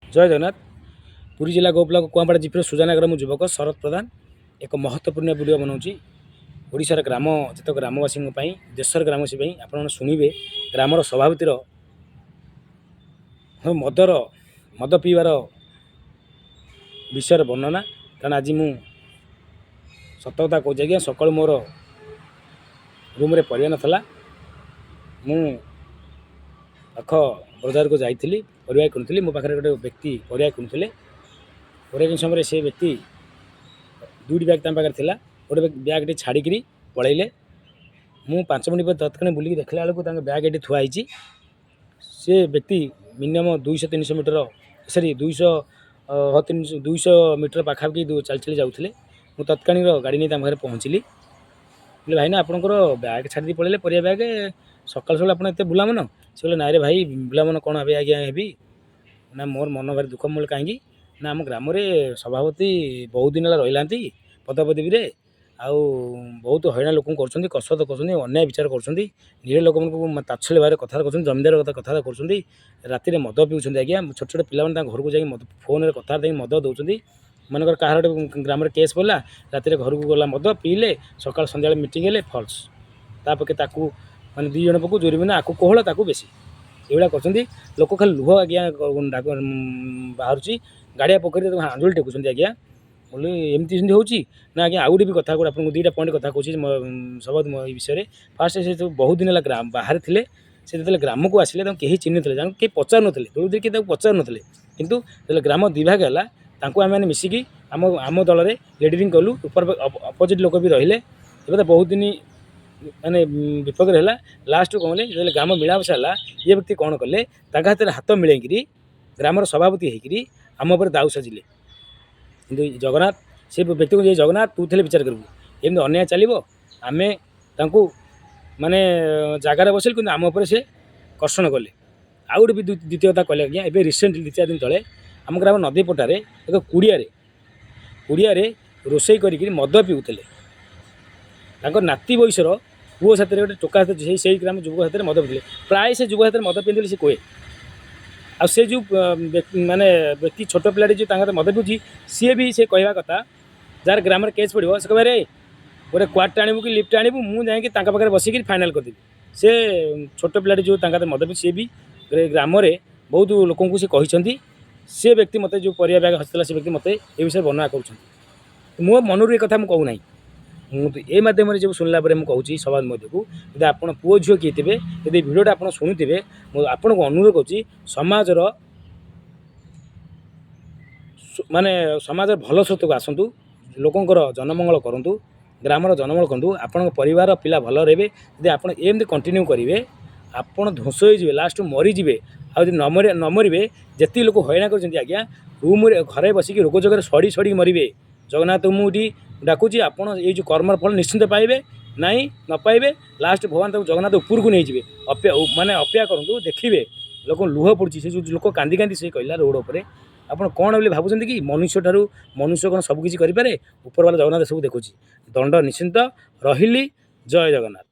जय जगन्नाथ। पुरी जिला गोपला कुआपाड़ा जीपीर सुजानगर मु युवक शरद प्रधान एक महत्वपूर्ण वीडियो बनाऊँगी। ओडिशार ग्राम जितक ग्रामवासी देशर ग्रामवासी आप शुणे ग्रामर सभापतिर मद पीबार विषय वर्णना। कारण आज मु सतकता कौच आज्ञा सकाल मोर रूम रे परिया नाला मु पाख बजार को जाइली परिया किणुली मो पाखे गोटे व्यक्ति परिया किणुले परिया कि समय से व्यक्ति दुईटी बैग पाखे था गोटे बैग छाड़ी पलैले मु 5 मिनट पर तत्काल बुलिक देखला बेलू बैग ये थुआई से व्यक्ति मिनिमम 200-300 मीटर सरी 200 मीटर पाखापाखि चली चली जाऊे मु तत्काल गाड़ी नहीं पाखे पहुँचली बोले भाई ना आपंकर बैग छाड़ी पलैले परिया बैग सकाल सकाल आप बुलामन से बोले नारे भाई बुलामन कौन हे आज्ञा हेबी ना मोर मन भारी दुख मोल कहीं ना आम ग्राम सभापति बहुत दिन रही पदपदवी आउ बहुत हैरान लोक कर कसरत कर अन्याय विचार कर निरे लोक तात्सल्य भाव कथा कर जमीदार कथा कर राति मद पीछे आज्ञा छोट छोट पिला घर को जाए फोन कथा मद दौरान मनकर कह ग्राम केस पड़ा राति घर को गला मद पीले सकाल सन्ध्या मीटिंग हेले फल्स तापके माने 2 जन पकू जोरिमाना आकु कोहल ताकू बेसी ये कर लोक खाली लुह आज्ञा बाहर गाड़िया पोखरी आंजुल टेकुंट आज्ञा बोले एमती सेमती होची ना आज्ञा आउ भी कथा आपको 2टा पॉइंट कथा कहूँ सब विषय फास्ट से बहुत दिन है ग्राम बाहर थे से जो ग्राम को आसिले कहीं चिन्ह थे कहीं पचार नी दूर किए पचार नी कितु जो ग्राम दिभाग है आम मिसिकी आम दल में लिडरिंग कलु अपोजिट लोक भी रहिले तो बहुत दिन माने विपक्ष है लास्ट कौन जो ग्राम मिलावशा है ये व्यक्ति कौन कले हाथ में हाथ मिलैकि ग्रामर सभापति होकर आम उपर दाऊ साजिले कि जगन्नाथ से व्यक्ति को जगन्नाथ तू थे विचार करूँ एमती अन्याय चलो आम माने जगार बसिल कि आम उपर से कर्षण कले आउ भी द्वितीय कथा कहले आज्ञा ए रिसेंटली 2-4 दिन तले आम ग्राम नदी पटारे एक कुड़िया रोषे कर मद पीऊले नाती बयसर पुओ साथ गोटे टोका से ग्राम युवक हाथ में मद पीते प्राय से युवक हाथ में मद पीते से कहे आ से जो माने व्यक्ति छोट पिलाटी जो मद पीछी सी भी से कहवा कथा जार ग्राम केस पड़ो से कहे रे गोटे क्वार्ट आणबू कि लिफ्ट आणबू मुझे पाखे बसिक फाइनाल करदेवी से छोट पिलाटी जो मद पी सी भी ग्राम बहुत लोक से कहते से व्यक्ति मत जो परिया बैग हसला से व्यक्ति मत ए विषय वर्णना कर मो मनर एक कथा मुझे कहूना ये मध्यम जो शुणला कहूँ सभा मध्य को यदि आप पुओ झील किए थे यदि भिडियोटा आप शुणुवे आपन को अनुरोध कर समाजर माने समाज भल स्रोत को आसतु लोकंर जनमंगल करूँ ग्रामर जनमंगल करूँ आपण परिवार पिला भल रे यदि आप एमती कंटिन्यू करेंगे आपड़ ध्वंस हो लास्ट मरीजे आदि न मरवे जी लोक हैरान कर आज्ञा रूम घरे बसिक रोग जगह सड़ी सड़ी मरवे जगन्नाथ मुझे डाकुची आपड़ ये जो कर्मर फल निश्चिंत पाइबे नाई न पाइबे लास्ट भगवान जगन्नाथ ऊपर को नहीं माने अपेक्षा करूँ देखिए लोक लुह पड़ी से जो लोक कांदी कांदी से कहला रोड उपर आप कौन बोली भावुं कि मनुष्य ठारू मनुष्य कौन सबकि करें ऊपर वाला जगन्नाथ सब देखुची दंड निश्चिंत रही जय जगन्नाथ।